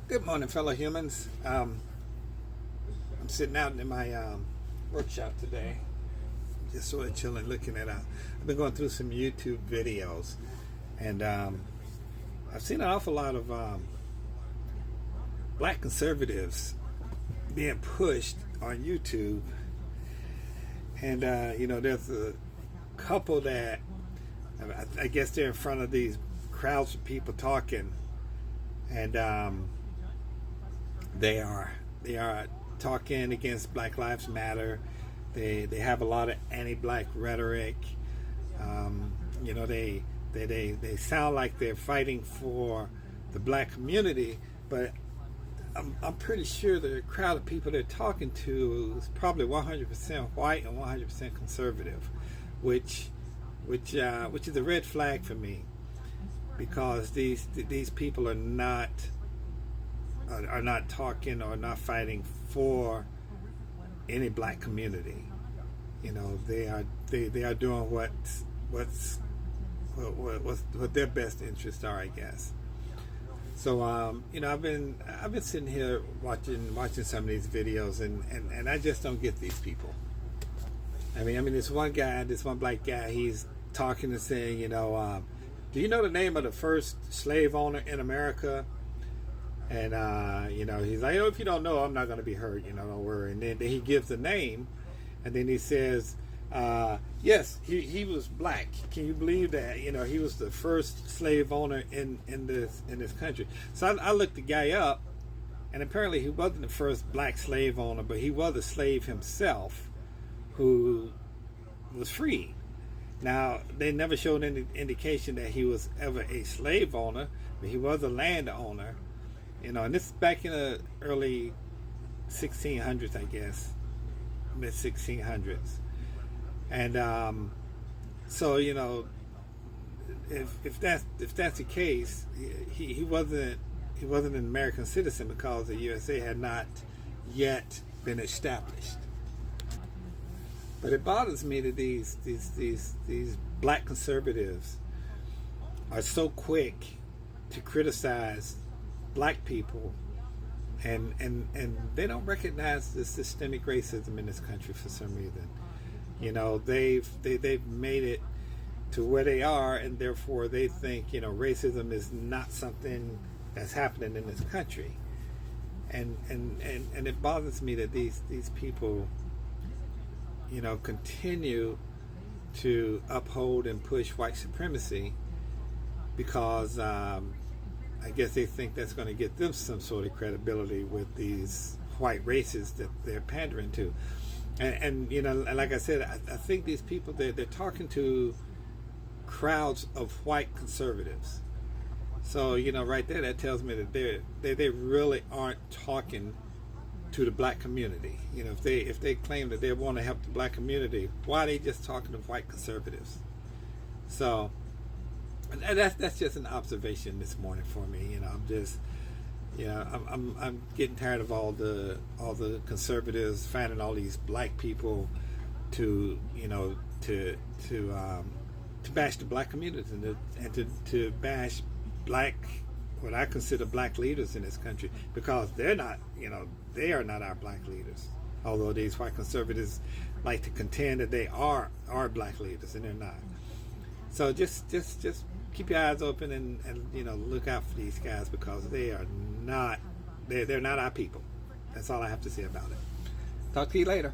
Good morning, fellow humans. I'm sitting out in my workshop today, just sort of chilling, looking at. I've been going through some YouTube videos, and I've seen an awful lot of black conservatives being pushed on YouTube, and there's a couple that I guess they're in front of these crowds of people talking, and they are talking against Black Lives Matter. They have a lot of anti-black rhetoric. They sound like they're fighting for the black community, but I'm pretty sure the crowd of people they're talking to is probably 100% white and 100% conservative, which is a red flag for me, because these people are not talking or not fighting for any black community. They are doing what their best interests are, I guess. So I've been sitting here watching some of these videos, and I just don't get these people. I mean this one black guy, he's talking and saying, do you know the name of the first slave owner in America? And he's like, if you don't know, I'm not going to be hurt, don't worry. And then he gives the name, and then he says, yes, he was black. Can you believe that? He was the first slave owner in this country. So I looked the guy up, and apparently he wasn't the first black slave owner, but he was a slave himself who was free. Now, they never showed any indication that he was ever a slave owner, but he was a landowner. And this is back in the early 1600s, I guess, mid 1600s. And so if that's the case, he wasn't an American citizen, because the USA had not yet been established. But it bothers me that these black conservatives are so quick to criticize black people, and they don't recognize the systemic racism in this country for some reason. They've made it to where they are, and therefore they think racism is not something that's happening in this country. And it bothers me that these people continue to uphold and push white supremacy, because I guess they think that's going to get them some sort of credibility with these white races that they're pandering to. And like I said, I think these people, they're talking to crowds of white conservatives. So right there, that tells me that they really aren't talking to the black community. If they claim that they want to help the black community, why are they just talking to white conservatives? So that's just an observation this morning for me. I'm getting tired of all the conservatives finding all these black people to bash the black community, and to bash what I consider black leaders in this country, because they are not our black leaders. Although these white conservatives like to contend that they are our black leaders, and they're not. So just keep your eyes open, and look out for these guys, because they're not our people. That's all I have to say about it. Talk to you later.